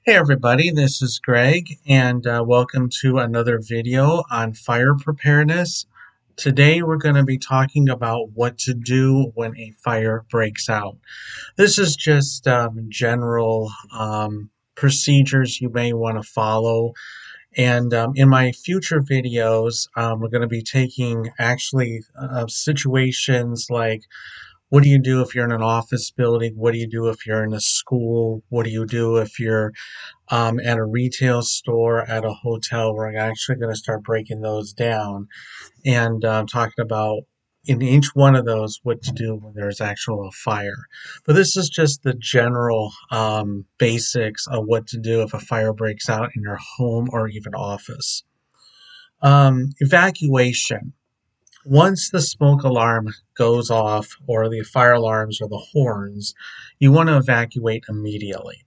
Hey everybody, this is Greg, and welcome to another video on fire preparedness. Today we're going to be talking about what to do when a fire breaks out. This is just general procedures you may want to follow. And in my future videos, we're going to be taking actually situations like what do you do if you're in an office building? What do you do if you're in a school? What do you do if you're at a retail store, at a hotel? We're actually going to start breaking those down and talking about in each one of those what to do when there's actual fire. But this is just the general basics of what to do if a fire breaks out in your home or even office. Evacuation. Once the smoke alarm goes off, or the fire alarms or the horns, you want to evacuate immediately.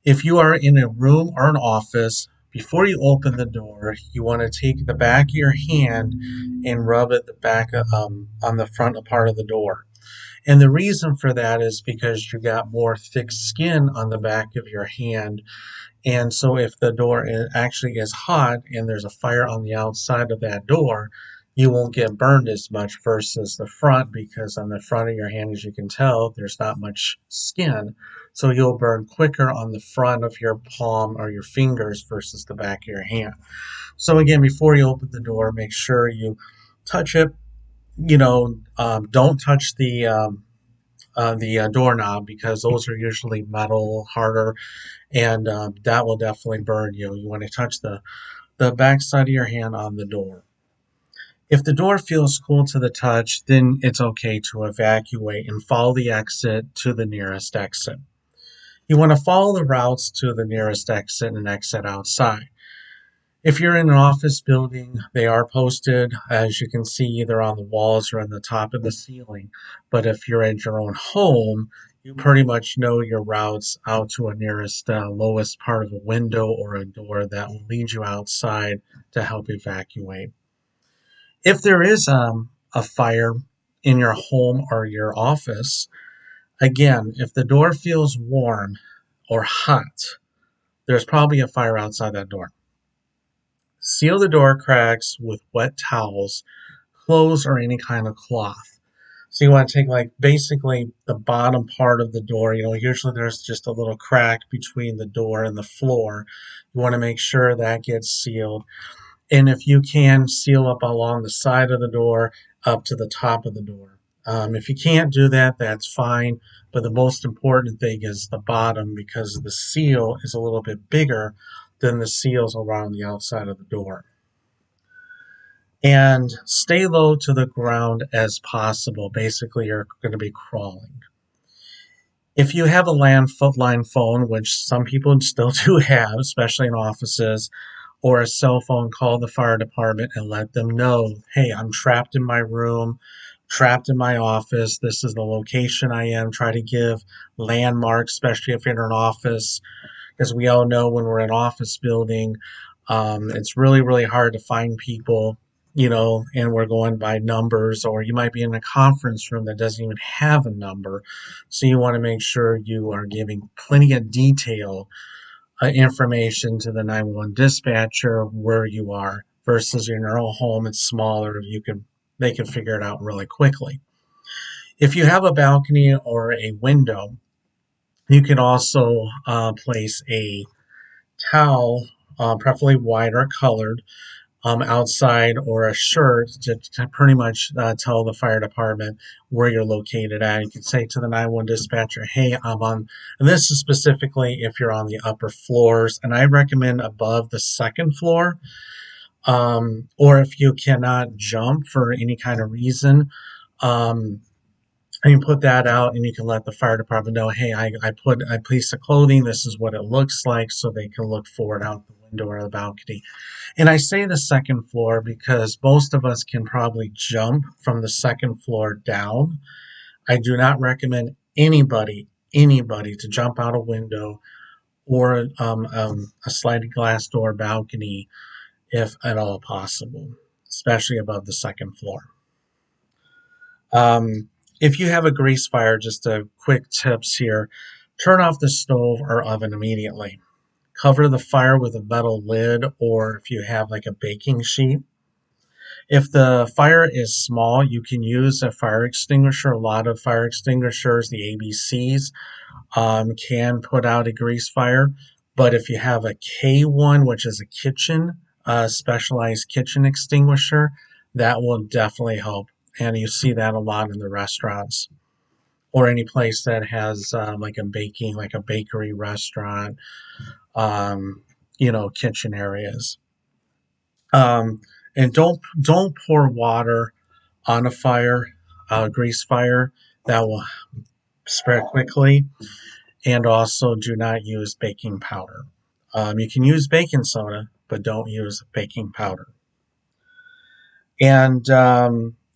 If you are in a room or an office, before you open the door, you want to take the back of your hand and rub it on the front part of the door. And the reason for that is because you got more thick skin on the back of your hand, and so if the door actually is hot and there's a fire on the outside of that door, you won't get burned as much versus the front, because on the front of your hand, as you can tell, there's not much skin. So you'll burn quicker on the front of your palm or your fingers versus the back of your hand. So again, before you open the door, make sure you touch it. Don't touch the doorknob, because those are usually metal, harder, and that will definitely burn you. You want to touch the back side of your hand on the door. If the door feels cool to the touch, then it's okay to evacuate and follow the exit to the nearest exit. You want to follow the routes to the nearest exit and exit outside. If you're in an office building, they are posted, as you can see, either on the walls or on the top of the ceiling. But if you're at your own home, you pretty much know your routes out to a nearest lowest part of a window or a door that will lead you outside to help evacuate. If there is a fire in your home or your office, again, if the door feels warm or hot, there's probably a fire outside that door. Seal the door cracks with wet towels, clothes, or any kind of cloth. So you want to take like basically the bottom part of the door. Usually there's just a little crack between the door and the floor. You want to make sure that gets sealed. And if you can, seal up along the side of the door up to the top of the door. If you can't do that, that's fine. But the most important thing is the bottom, because the seal is a little bit bigger than the seals around the outside of the door. And stay low to the ground as possible. Basically, you're going to be crawling. If you have a landline phone, which some people still do have, especially in offices, or a cell phone, call the fire department and let them know, hey, I'm trapped in my room, trapped in my office. This is the location I am. Try to give landmarks, especially if you're in an office, because we all know when we're in an office building, it's really, really hard to find people, and we're going by numbers, or you might be in a conference room that doesn't even have a number. So you want to make sure you are giving plenty of detail information to the 911 dispatcher where you are, versus in your own home. It's smaller. They can figure it out really quickly. If you have a balcony or a window, you can also place a towel, preferably white or colored, outside, or a shirt to pretty much tell the fire department where you're located at. You can say to the 911 dispatcher, hey, I'm on, and this is specifically if you're on the upper floors, and I recommend above the second floor. Or if you cannot jump for any kind of reason, um, and you put that out, and you can let the fire department know, hey, I placed the clothing, this is what it looks like, so they can look for it out the window or the balcony. And I say the second floor because most of us can probably jump from the second floor down. I do not recommend anybody to jump out a window or a sliding glass door balcony if at all possible, especially above the second floor. If you have a grease fire, just a quick tips here: turn off the stove or oven immediately. Cover the fire with a metal lid, or if you have like a baking sheet. If the fire is small, you can use a fire extinguisher. A lot of fire extinguishers, the ABCs, can put out a grease fire. But if you have a K1, which is a kitchen, specialized kitchen extinguisher, that will definitely help. And you see that a lot in the restaurants or any place that has like a baking, like a bakery restaurant, um, kitchen areas. And don't pour water on a fire, grease fire. That will spread quickly. And also do not use baking powder. You can use baking soda, but don't use baking powder. And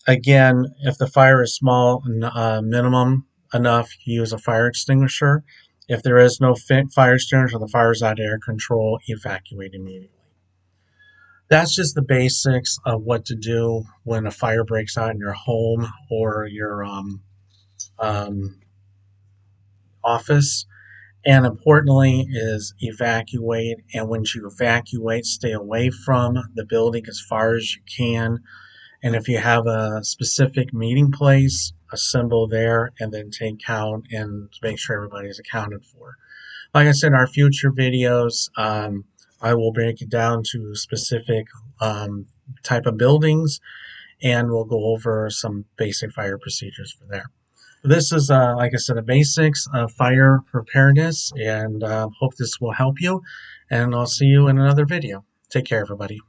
again, if the fire is small, minimum enough, use a fire extinguisher. If there is no fire extinguisher, the fire is out of air control, evacuate immediately. That's just the basics of what to do when a fire breaks out in your home or your um, office. And importantly is evacuate. And when you evacuate, stay away from the building as far as you can. And if you have a specific meeting place, assemble there and then take count and make sure everybody's accounted for. Like I said, in our future videos, I will break it down to specific type of buildings, and we'll go over some basic fire procedures for there. This is, like I said, the basics of fire preparedness, and hope this will help you. And I'll see you in another video. Take care, everybody.